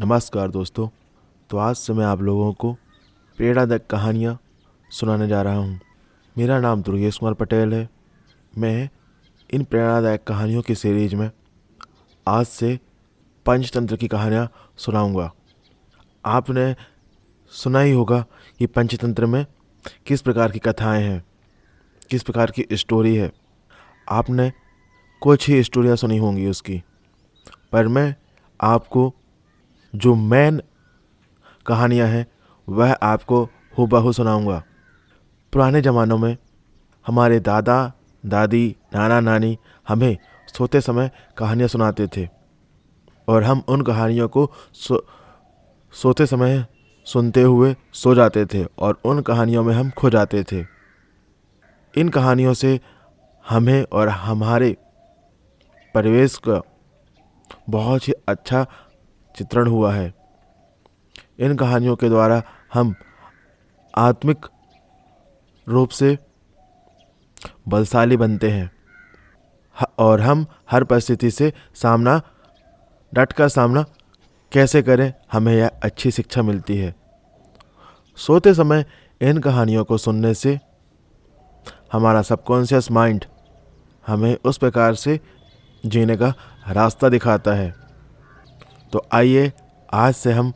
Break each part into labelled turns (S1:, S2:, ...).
S1: नमस्कार दोस्तों। तो आज से मैं आप लोगों को प्रेरणादायक कहानियाँ सुनाने जा रहा हूँ। मेरा नाम दुर्गेश कुमार पटेल है। मैं इन प्रेरणादायक कहानियों की सीरीज में आज से पंचतंत्र की कहानियाँ सुनाऊँगा। आपने सुना ही होगा कि पंचतंत्र में किस प्रकार की कथाएँ हैं, किस प्रकार की स्टोरी है। आपने कुछ ही स्टोरियाँ सुनी होंगी उसकी, पर मैं आपको जो मेन कहानियाँ हैं वह आपको हूबहू सुनाऊंगा। पुराने ज़मानों में हमारे दादा दादी नाना नानी हमें सोते समय कहानियाँ सुनाते थे और हम उन कहानियों को सोते समय सुनते हुए सो जाते थे और उन कहानियों में हम खो जाते थे। इन कहानियों से हमें और हमारे परिवेश का बहुत ही अच्छा चित्रण हुआ है। इन कहानियों के द्वारा हम आत्मिक रूप से बलशाली बनते हैं और हम हर परिस्थिति से डटकर सामना कैसे करें, हमें यह अच्छी शिक्षा मिलती है। सोते समय इन कहानियों को सुनने से हमारा सबकॉन्शियस माइंड हमें उस प्रकार से जीने का रास्ता दिखाता है। तो आइए आज से हम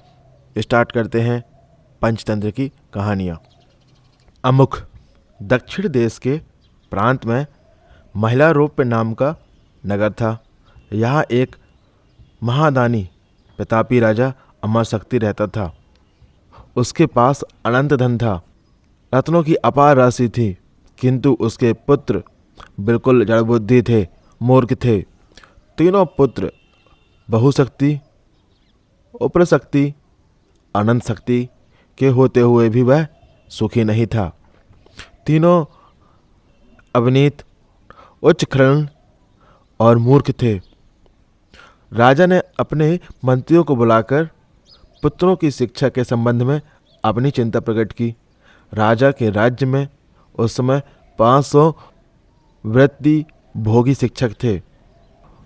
S1: स्टार्ट करते हैं पंचतंत्र की कहानियाँ। अमुक दक्षिण देश के प्रांत में महिलारोप्य नाम का नगर था। यहाँ एक महादानी प्रतापी राजा अमर शक्ति रहता था। उसके पास अनंत धन था, रत्नों की अपार राशि थी, किंतु उसके पुत्र बिल्कुल जड़बुद्धि थे, मूर्ख थे। तीनों पुत्र बहुशक्ति, उपरशक्ति, अनंत शक्ति के होते हुए भी वह सुखी नहीं था। तीनों अविनीत, उच्च क्षण और मूर्ख थे। राजा ने अपने मंत्रियों को बुलाकर पुत्रों की शिक्षा के संबंध में अपनी चिंता प्रकट की। राजा के राज्य में उस समय 500 वृत्ति भोगी शिक्षक थे।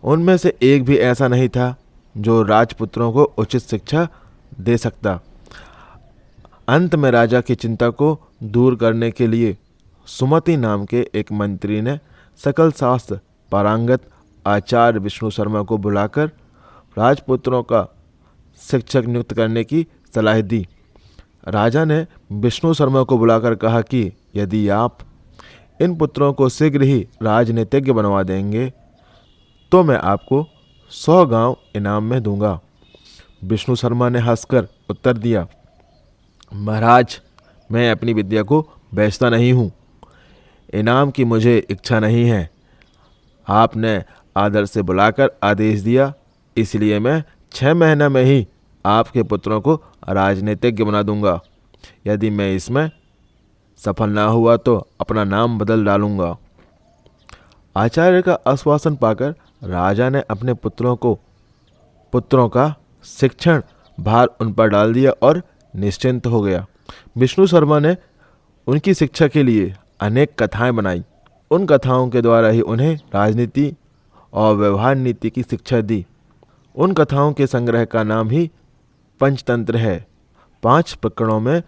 S1: उनमें से एक भी ऐसा नहीं था जो राजपुत्रों को उचित शिक्षा दे सकता। अंत में राजा की चिंता को दूर करने के लिए सुमति नाम के एक मंत्री ने सकल शास्त्र पारंगत आचार्य विष्णु शर्मा को बुलाकर राजपुत्रों का शिक्षक नियुक्त करने की सलाह दी। राजा ने विष्णु शर्मा को बुलाकर कहा कि यदि आप इन पुत्रों को शीघ्र ही राजनीतिज्ञ बनवा देंगे तो मैं आपको 100 गांव इनाम में दूंगा। विष्णु शर्मा ने हंसकर उत्तर दिया, महाराज, मैं अपनी विद्या को बेचता नहीं हूँ। इनाम की मुझे इच्छा नहीं है। आपने आदर से बुलाकर आदेश दिया, इसलिए मैं 6 महीने में ही आपके पुत्रों को राजनीतिज्ञ बना दूंगा। यदि मैं इसमें सफल ना हुआ तो अपना नाम बदल डालूंगा। आचार्य का आश्वासन पाकर राजा ने अपने पुत्रों का शिक्षण भार उन पर डाल दिया और निश्चिंत हो गया। विष्णु शर्मा ने उनकी शिक्षा के लिए अनेक कथाएं बनाई। उन कथाओं के द्वारा ही उन्हें राजनीति और व्यवहार नीति की शिक्षा दी। उन कथाओं के संग्रह का नाम ही पंचतंत्र है। 5 प्रकरणों में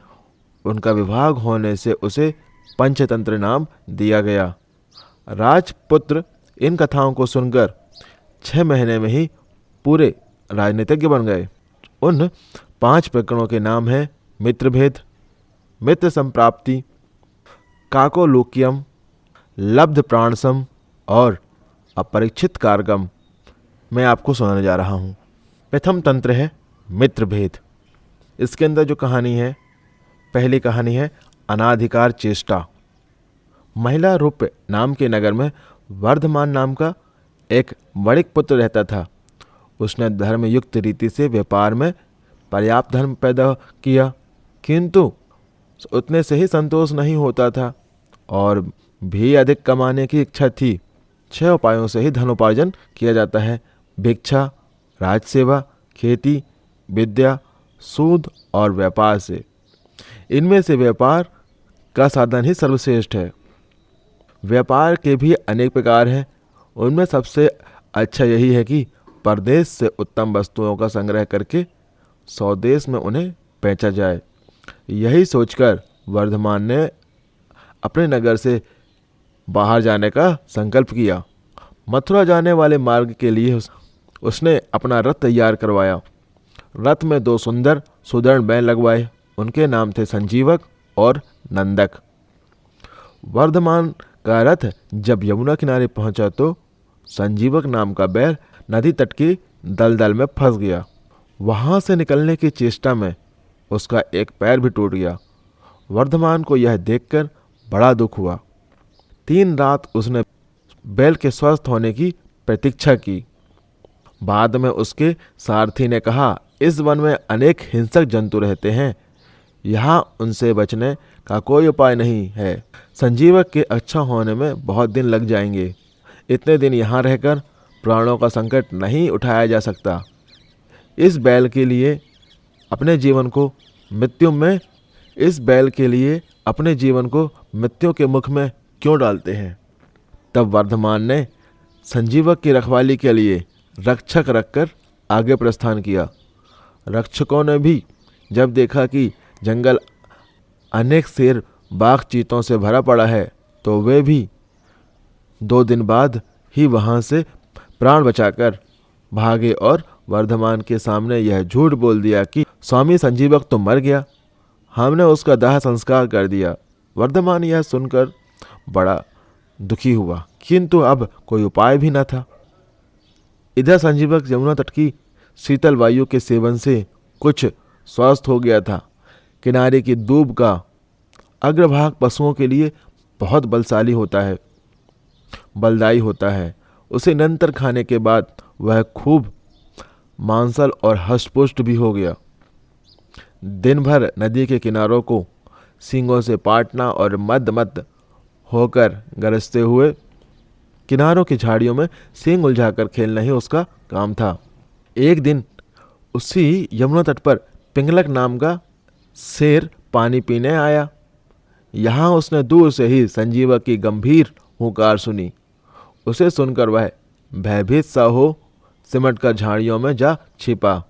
S1: उनका विभाग होने से उसे पंचतंत्र नाम दिया गया। राजपुत्र इन कथाओं को सुनकर 6 महीने में ही पूरे राजनीतिज्ञ बन गए। उन 5 प्रकरणों के नाम हैं मित्रभेद, मित्र संप्राप्ति, काकोलोक्यम, लब्ध प्राणसम और अपरीक्षित कारगम। मैं आपको सुनाने जा रहा हूँ। प्रथम तंत्र है मित्रभेद। इसके अंदर जो कहानी है, पहली कहानी है अनाधिकार चेष्टा। महिलारोप्य नाम के नगर में वर्धमान नाम का एक वणिक पुत्र रहता था। उसने धर्मयुक्त रीति से व्यापार में पर्याप्त धन पैदा किया, किंतु उतने से ही संतोष नहीं होता था और भी अधिक कमाने की इच्छा थी। 6 उपायों से ही धनोपार्जन किया जाता है: भिक्षा, राजसेवा, खेती, विद्या, सूद और व्यापार से। इनमें से व्यापार का साधन ही सर्वश्रेष्ठ है। व्यापार के भी अनेक प्रकार हैं। उनमें सबसे अच्छा यही है कि परदेश से उत्तम वस्तुओं का संग्रह करके स्वदेश में उन्हें बेचा जाए। यही सोचकर वर्धमान ने अपने नगर से बाहर जाने का संकल्प किया। मथुरा जाने वाले मार्ग के लिए उसने अपना रथ तैयार करवाया। रथ में 2 सुंदर सुदृढ़ बैल लगवाए। उनके नाम थे संजीवक और नंदक। वर्धमान का रथ जब यमुना किनारे पहुंचा तो संजीवक नाम का बैल नदी तट की दलदल में फंस गया। वहां से निकलने की चेष्टा में उसका एक पैर भी टूट गया। वर्धमान को यह देखकर बड़ा दुख हुआ। 3 रात उसने बैल के स्वस्थ होने की प्रतीक्षा की। बाद में उसके सारथी ने कहा, इस वन में अनेक हिंसक जंतु रहते हैं, यहाँ उनसे बचने का कोई उपाय नहीं है। संजीवक के अच्छा होने में बहुत दिन लग जाएंगे। इतने दिन यहाँ रहकर प्राणों का संकट नहीं उठाया जा सकता। इस बैल के लिए अपने जीवन को मृत्यु के मुख में क्यों डालते हैं। तब वर्धमान ने संजीवक की रखवाली के लिए रक्षक रखकर आगे प्रस्थान किया। रक्षकों ने भी जब देखा कि जंगल अनेक शेर बाघ चीतों से भरा पड़ा है तो वे भी 2 दिन बाद ही वहां से प्राण बचाकर भागे और वर्धमान के सामने यह झूठ बोल दिया कि स्वामी संजीवक तो मर गया, हमने उसका दाह संस्कार कर दिया। वर्धमान यह सुनकर बड़ा दुखी हुआ, किंतु अब कोई उपाय भी न था। इधर संजीवक यमुना तट की शीतल वायु के सेवन से कुछ स्वस्थ हो गया था। किनारे की दूब का अग्रभाग पशुओं के लिए बहुत बलदायी होता है। उसे निरंतर खाने के बाद वह खूब मांसल और हष्टपुष्ट भी हो गया। दिन भर नदी के किनारों को सींगों से पाटना और मद होकर गरजते हुए किनारों की झाड़ियों में सींग उलझाकर खेलना ही उसका काम था। एक दिन उसी यमुना तट पर पिंगलक नाम का शेर पानी पीने आया। यहाँ उसने दूर से ही संजीवक की गंभीर हुंकार सुनी। उसे सुनकर वह भयभीत सा हो सिमटकर झाड़ियों में जा छिपा।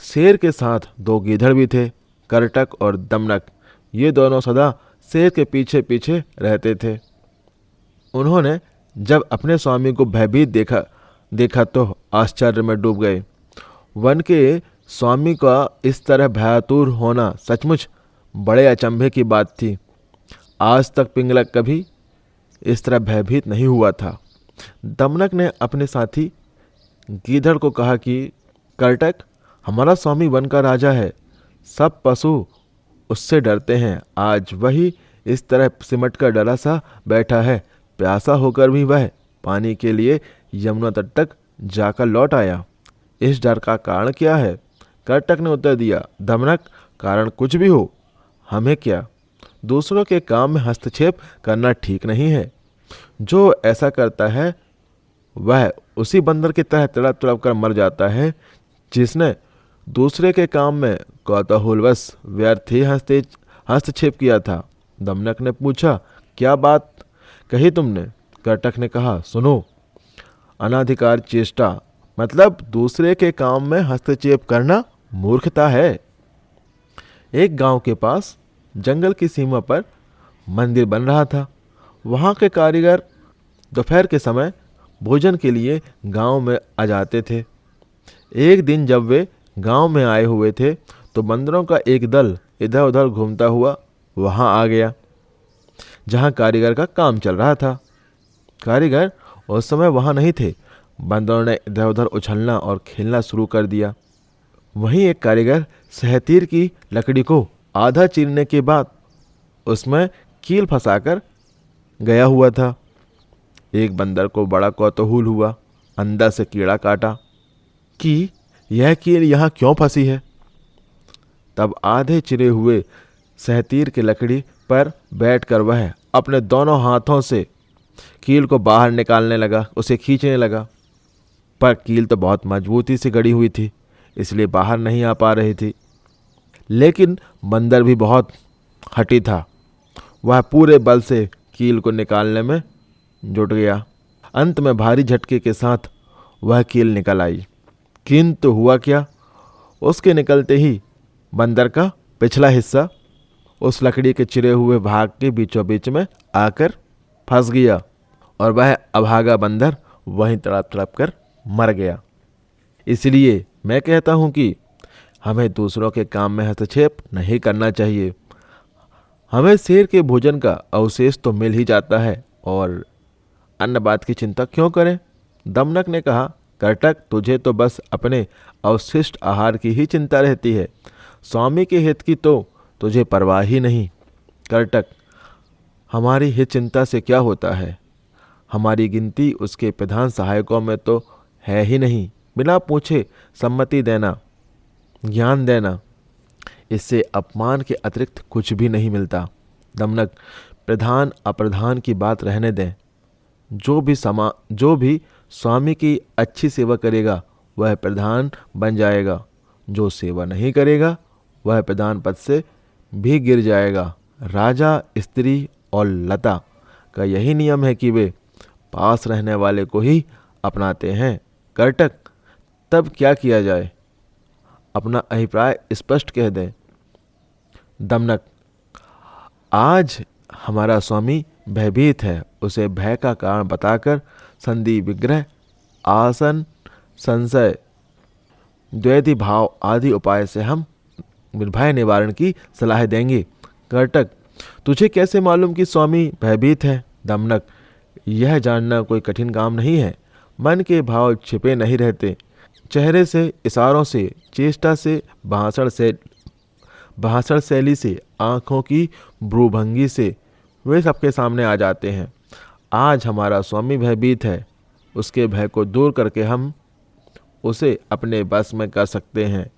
S1: शेर के साथ 2 गीदड़ भी थे, करटक और दमनक। ये दोनों सदा शेर के पीछे पीछे रहते थे। उन्होंने जब अपने स्वामी को भयभीत देखा तो आश्चर्य में डूब गए। वन के स्वामी का इस तरह भयातुर होना सचमुच बड़े अचंभे की बात थी। आज तक पिंगलक कभी इस तरह भयभीत नहीं हुआ था। दमनक ने अपने साथी गीदड़ को कहा कि करटक, हमारा स्वामी वन का राजा है, सब पशु उससे डरते हैं। आज वही इस तरह सिमट कर डरा सा बैठा है। प्यासा होकर भी वह पानी के लिए यमुना तट तक जाकर लौट आया। इस डर का कारण क्या है? करटक ने उत्तर दिया, दमनक, कारण कुछ भी हो, हमें क्या। दूसरों के काम में हस्तक्षेप करना ठीक नहीं है। जो ऐसा करता है वह उसी बंदर की तरह तड़प तड़प कर मर जाता है जिसने दूसरे के काम में कौतूहलवश व्यर्थ ही हस्तक्षेप किया था। दमनक ने पूछा, क्या बात कही तुमने? करटक ने कहा, सुनो, अनाधिकार चेष्टा मतलब दूसरे के काम में हस्तक्षेप करना मूर्खता है। एक गांव के पास जंगल की सीमा पर मंदिर बन रहा था। वहां के कारीगर दोपहर के समय भोजन के लिए गांव में आ जाते थे। एक दिन जब वे गांव में आए हुए थे तो बंदरों का एक दल इधर उधर घूमता हुआ वहां आ गया जहां कारीगर का काम चल रहा था। कारीगर उस समय वहां नहीं थे। बंदरों ने इधर उधर उछलना और खेलना शुरू कर दिया। वहीं एक कारीगर सहतीर की लकड़ी को आधा चीरने के बाद उसमें कील फंसाकर गया हुआ था। एक बंदर को बड़ा कौतूहल हुआ, अंदर से कीड़ा काटा कि यह कील यहाँ क्यों फंसी है। तब आधे चिरे हुए सहतीर की लकड़ी पर बैठकर वह अपने दोनों हाथों से कील को बाहर निकालने लगा, उसे खींचने लगा। पर कील तो बहुत मजबूती से गड़ी हुई थी, इसलिए बाहर नहीं आ पा रही थी। लेकिन बंदर भी बहुत हठी था। वह पूरे बल से कील को निकालने में जुट गया। अंत में भारी झटके के साथ वह कील निकल आई। किंतु हुआ क्या, उसके निकलते ही बंदर का पिछला हिस्सा उस लकड़ी के चिरे हुए भाग के बीचों बीच में आकर फंस गया और वह अभागा बंदर वहीं तड़प तड़प कर मर गया। इसलिए मैं कहता हूँ कि हमें दूसरों के काम में हस्तक्षेप नहीं करना चाहिए। हमें शेर के भोजन का अवशेष तो मिल ही जाता है और अन्य बात की चिंता क्यों करें। दमनक ने कहा, कर्टक, तुझे तो बस अपने अवशिष्ट आहार की ही चिंता रहती है, स्वामी के हित की तो तुझे परवाह ही नहीं। कर्टक, हमारी हित चिंता से क्या होता है? हमारी गिनती उसके प्रधान सहायकों में तो है ही नहीं। बिना पूछे सम्मति देना, ज्ञान देना, इससे अपमान के अतिरिक्त कुछ भी नहीं मिलता। दमनक, प्रधान अप्रधान की बात रहने दें। जो भी स्वामी की अच्छी सेवा करेगा वह प्रधान बन जाएगा, जो सेवा नहीं करेगा वह प्रधान पद से भी गिर जाएगा। राजा, स्त्री और लता का यही नियम है कि वे पास रहने वाले को ही अपनाते हैं। कर्टक, तब क्या किया जाए? अपना अभिप्राय स्पष्ट कह दें। दमनक, आज हमारा स्वामी भयभीत है, उसे भय का कारण बताकर संधि, विग्रह, आसन, संशय, द्वैधी भाव आदि उपाय से हम निर्भय निवारण की सलाह देंगे। कर्टक, तुझे कैसे मालूम कि स्वामी भयभीत है? दमनक, यह जानना कोई कठिन काम नहीं है। मन के भाव छिपे नहीं रहते। चेहरे से, इशारों से, चेष्टा से, भाषण शैली से, आँखों की भ्रूभंगी से वे सबके सामने आ जाते हैं। आज हमारा स्वामी भयभीत है, उसके भय को दूर करके हम उसे अपने बस में कर सकते हैं,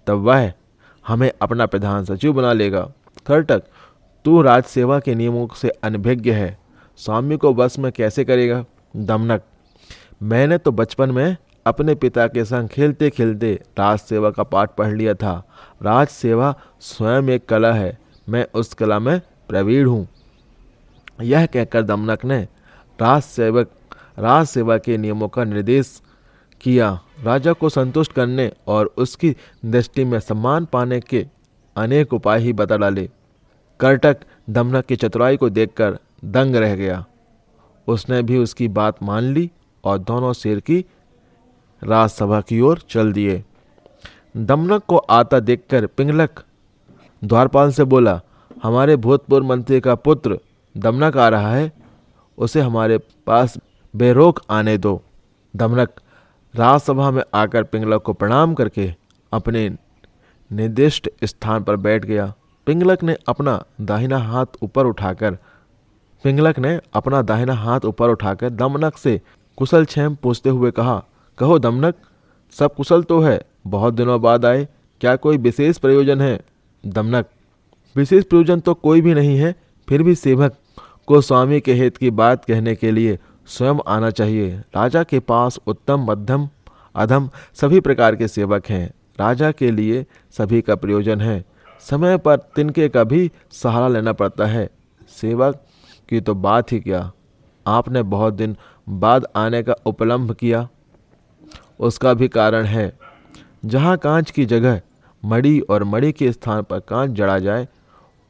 S1: तब वह हमें अपना प्रधान सचिव बना लेगा। कर्टक, तू राज सेवा के नियमों से अनभिज्ञ है, स्वामी को बस में कैसे करेगा? दमनक, मैंने तो बचपन में अपने पिता के संग खेलते खेलते राज सेवा का पाठ पढ़ लिया था। राज सेवा स्वयं एक कला है, मैं उस कला में प्रवीण हूँ। यह कहकर दमनक ने राज सेवा के नियमों का निर्देश किया। राजा को संतुष्ट करने और उसकी दृष्टि में सम्मान पाने के अनेक उपाय ही बता डाले। कर्टक दमनक की चतुराई को देखकर दंग रह गया। उसने भी उसकी बात मान ली और दोनों शेर की राजसभा की ओर चल दिए। दमनक को आता देखकर पिंगलक द्वारपाल से बोला, हमारे भूतपूर्व मंत्री का पुत्र दमनक आ रहा है, उसे हमारे पास बेरोक आने दो। दमनक राजसभा में आकर पिंगलक को प्रणाम करके अपने निर्दिष्ट स्थान पर बैठ गया। पिंगलक ने अपना दाहिना हाथ ऊपर उठाकर दमनक से कुशल क्षेम पूछते हुए कहा, कहो दमनक, सब कुशल तो है, बहुत दिनों बाद आए, क्या कोई विशेष प्रयोजन है? दमनक, विशेष प्रयोजन तो कोई भी नहीं है, फिर भी सेवक को स्वामी के हित की बात कहने के लिए स्वयं आना चाहिए। राजा के पास उत्तम, मध्यम, अधम सभी प्रकार के सेवक हैं। राजा के लिए सभी का प्रयोजन है। समय पर तिनके का भी सहारा लेना पड़ता है। सेवक की तो बात ही क्या, आपने बहुत दिन बाद आने का उपलम्भ किया, उसका भी कारण है। जहाँ कांच की जगह मणि और मणि के स्थान पर कांच जड़ा जाए,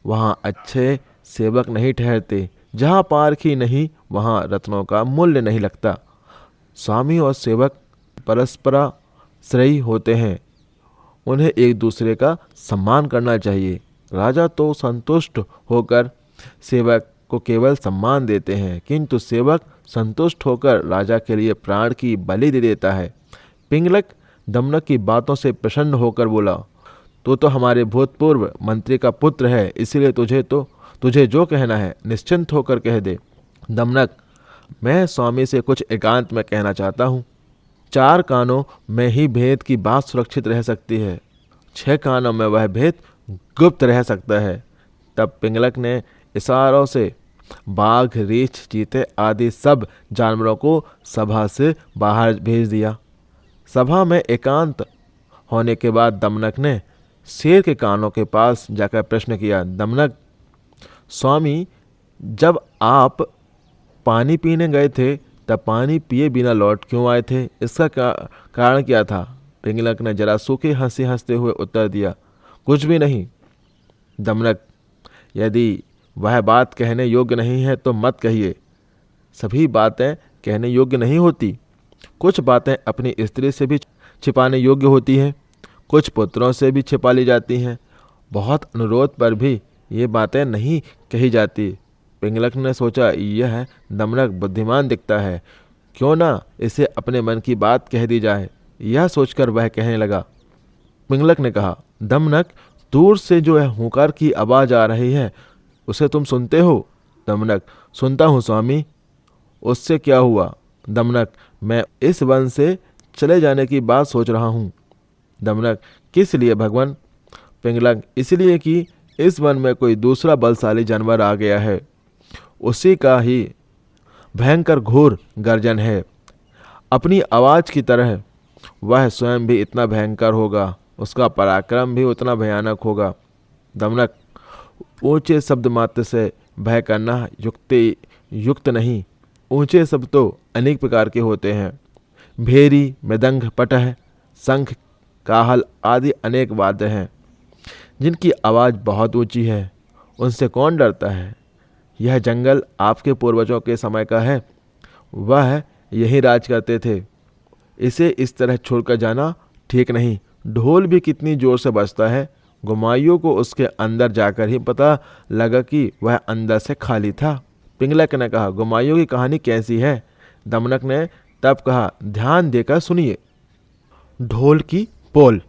S1: वहाँ अच्छे सेवक नहीं ठहरते। जहाँ पारखी नहीं, वहाँ रत्नों का मूल्य नहीं लगता। स्वामी और सेवक परस्पराश्रयी होते हैं, उन्हें एक दूसरे का सम्मान करना चाहिए। राजा तो संतुष्ट होकर सेवक को केवल सम्मान देते हैं, किंतु सेवक संतुष्ट होकर राजा के लिए प्राण की बलि दे देता है। पिंगलक दमनक की बातों से प्रसन्न होकर बोला, तो हमारे भूतपूर्व मंत्री का पुत्र है, इसलिए तुझे जो कहना है निश्चिंत होकर कह दे। दमनक, मैं स्वामी से कुछ एकांत में कहना चाहता हूँ। 4 कानों में ही भेद की बात सुरक्षित रह सकती है, 6 कानों में वह भेद गुप्त रह सकता है। तब पिंगलक ने इशारों से बाघ, रीछ, चीते आदि सब जानवरों को सभा से बाहर भेज दिया। सभा में एकांत होने के बाद दमनक ने शेर के कानों के पास जाकर प्रश्न किया, दमनक, स्वामी, जब आप पानी पीने गए थे तब पानी पिए बिना लौट क्यों आए थे? इसका कारण क्या था? पिंगलक ने जरा सूखी हंसी हंसते हुए उत्तर दिया, कुछ भी नहीं। दमनक, यदि वह बात कहने योग्य नहीं है तो मत कहिए। सभी बातें कहने योग्य नहीं होती। कुछ बातें अपनी स्त्री से भी छिपाने योग्य होती हैं, कुछ पुत्रों से भी छिपा ली जाती हैं। बहुत अनुरोध पर भी ये बातें नहीं कही जाती। पिंगलक ने सोचा, यह दमनक बुद्धिमान दिखता है, क्यों ना इसे अपने मन की बात कह दी जाए। यह सोचकर वह कहने लगा। पिंगलक ने कहा, दमनक, दूर से जो है हुंकार की आवाज़ आ रही है, उसे तुम सुनते हो? दमनक, सुनता हूँ स्वामी। उससे क्या हुआ? दमनक, मैं इस वन से चले जाने की बात सोच रहा हूँ। दमनक, किस लिए भगवान? पिंगलक, इसलिए कि इस वन में कोई दूसरा बलशाली जानवर आ गया है। उसी का ही भयंकर घोर गर्जन है। अपनी आवाज़ की तरह वह स्वयं भी इतना भयंकर होगा, उसका पराक्रम भी उतना भयानक होगा। दमनक, ऊंचे शब्द मात्र से भय करना युक्त नहीं। ऊंचे शब्द तो अनेक प्रकार के होते हैं। भेरी, मृदंग, पटह, शंख, काहल आदि अनेक वाद्य हैं जिनकी आवाज़ बहुत ऊंची है। उनसे कौन डरता है? यह जंगल आपके पूर्वजों के समय का है। वह यहीं राज करते थे। इसे इस तरह छोड़कर जाना ठीक नहीं। ढोल भी कितनी जोर से बजता है। गुमाइयों को उसके अंदर जाकर ही पता लगा कि वह अंदर से खाली था। पिंगलक ने कहा, गुमाइयों की कहानी कैसी है? दमनक ने तब कहा, ध्यान देकर सुनिए। ढोल की पोल।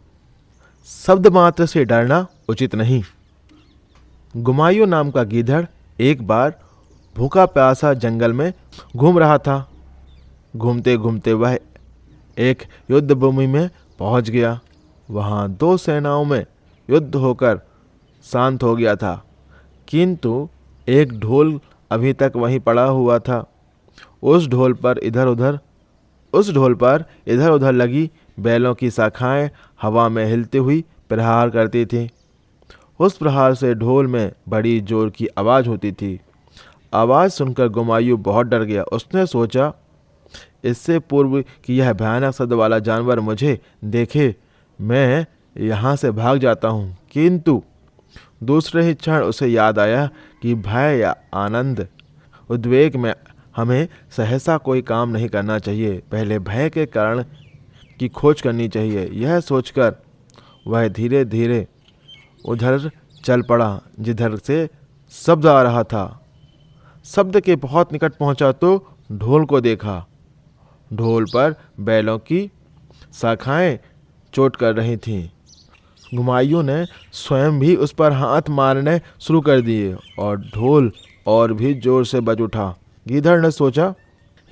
S1: शब्द मात्र से डरना उचित नहीं। गुमाइयों नाम का गीदड़ एक बार भूखा प्यासा जंगल में घूम रहा था। घूमते घूमते वह एक युद्ध भूमि में पहुंच गया। वहां दो सेनाओं में युद्ध होकर शांत हो गया था, किंतु एक ढोल अभी तक वहीं पड़ा हुआ था। उस ढोल पर इधर उधर लगी बैलों की शाखाएं हवा में हिलती हुई प्रहार करती थीं। उस प्रहार से ढोल में बड़ी जोर की आवाज़ होती थी। आवाज़ सुनकर गुमायूं बहुत डर गया। उसने सोचा, इससे पूर्व कि यह भयानक शब्द वाला जानवर मुझे देखे, मैं यहाँ से भाग जाता हूँ। किंतु दूसरे ही क्षण उसे याद आया कि भय या आनंद, उद्वेग में हमें सहसा कोई काम नहीं करना चाहिए, पहले भय के कारण की खोज करनी चाहिए। यह सोचकर वह धीरे धीरे उधर चल पड़ा जिधर से शब्द आ रहा था। शब्द के बहुत निकट पहुंचा तो ढोल को देखा। ढोल पर बैलों की शाखाएं चोट कर रही थीं। गुमायूं ने स्वयं भी उस पर हाथ मारने शुरू कर दिए और ढोल और भी जोर से बज उठा। गीदड़ ने सोचा,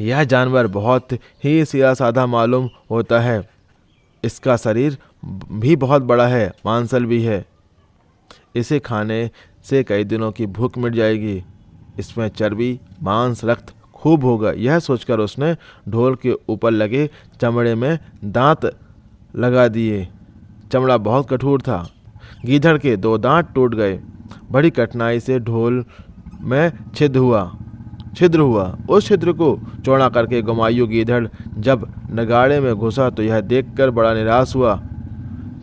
S1: यह जानवर बहुत ही सीधा साधा मालूम होता है। इसका शरीर भी बहुत बड़ा है, मांसल भी है। इसे खाने से कई दिनों की भूख मिट जाएगी। इसमें चर्बी, मांस, रक्त खूब होगा। यह सोचकर उसने ढोल के ऊपर लगे चमड़े में दांत लगा दिए। चमड़ा बहुत कठोर था। गीदड़ के 2 दांत टूट गए। बड़ी कठिनाई से ढोल में छिद्र हुआ। उस छिद्र को चौड़ा करके गुमायूं गीदड़ जब नगाड़े में घुसा तो यह देखकर बड़ा निराश हुआ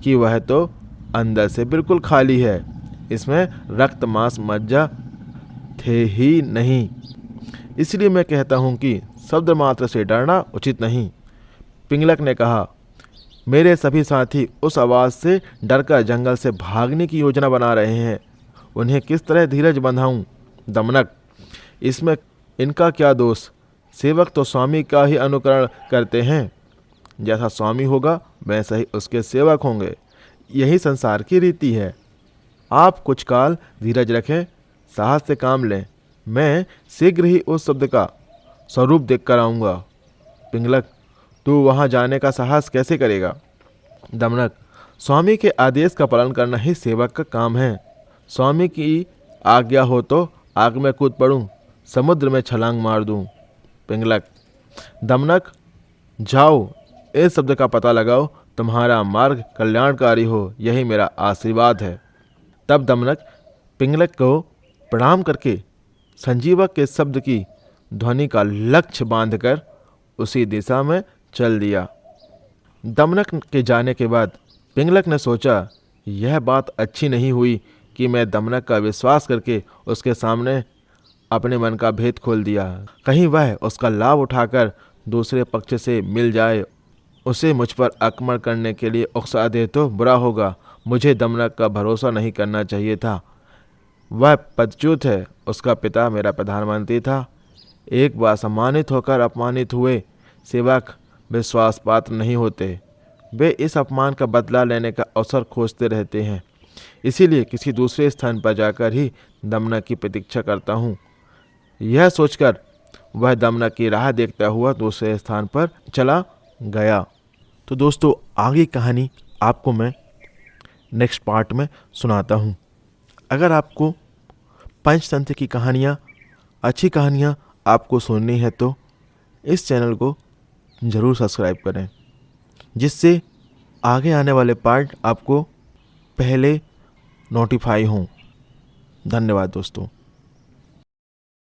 S1: कि वह तो अंदर से बिल्कुल खाली है। इसमें रक्त, मांस, मज्जा थे ही नहीं। इसलिए मैं कहता हूँ कि शब्द मात्र से डरना उचित नहीं। पिंगलक ने कहा, मेरे सभी साथी उस आवाज़ से डरकर जंगल से भागने की योजना बना रहे हैं। उन्हें किस तरह धीरज बंधाऊं? दमनक, इसमें इनका क्या दोष? सेवक तो स्वामी का ही अनुकरण करते हैं। जैसा स्वामी होगा वैसा ही उसके सेवक होंगे। यही संसार की रीति है। आप कुछ काल धीरज रखें, साहस से काम लें। मैं शीघ्र ही उस शब्द का स्वरूप देख कर आऊँगा। पिंगलक, तू वहाँ जाने का साहस कैसे करेगा? दमनक, स्वामी के आदेश का पालन करना ही सेवक का काम है। स्वामी की आज्ञा हो तो आग में कूद पड़ूं, समुद्र में छलांग मार दूं। पिंगलक, दमनक, जाओ, इस शब्द का पता लगाओ, तुम्हारा मार्ग कल्याणकारी हो, यही मेरा आशीर्वाद है। तब दमनक पिंगलक को प्रणाम करके संजीवक के शब्द की ध्वनि का लक्ष्य बांधकर उसी दिशा में चल दिया। दमनक के जाने के बाद पिंगलक ने सोचा, यह बात अच्छी नहीं हुई कि मैं दमनक का विश्वास करके उसके सामने अपने मन का भेद खोल दिया। कहीं वह उसका लाभ उठाकर दूसरे पक्ष से मिल जाए, उसे मुझ पर आक्रमण करने के लिए उकसा दे तो बुरा होगा। मुझे दमनक का भरोसा नहीं करना चाहिए था। वह पदच्युत है, उसका पिता मेरा प्रधानमंत्री था। एक बार सम्मानित होकर अपमानित हुए सेवक विश्वास पात्र नहीं होते। वे इस अपमान का बदला लेने का अवसर खोजते रहते हैं। इसीलिए किसी दूसरे स्थान पर जाकर ही दमनक की प्रतीक्षा करता हूँ। यह सोचकर वह दमनक की राह देखता हुआ दूसरे स्थान पर चला गया। तो दोस्तों, आगे कहानी आपको मैं नेक्स्ट पार्ट में सुनाता हूँ। अगर आपको पंचतंत्र की कहानियाँ, अच्छी कहानियाँ आपको सुननी है तो इस चैनल को ज़रूर सब्सक्राइब करें, जिससे आगे आने वाले पार्ट आपको पहले नोटिफाई हों। धन्यवाद दोस्तों।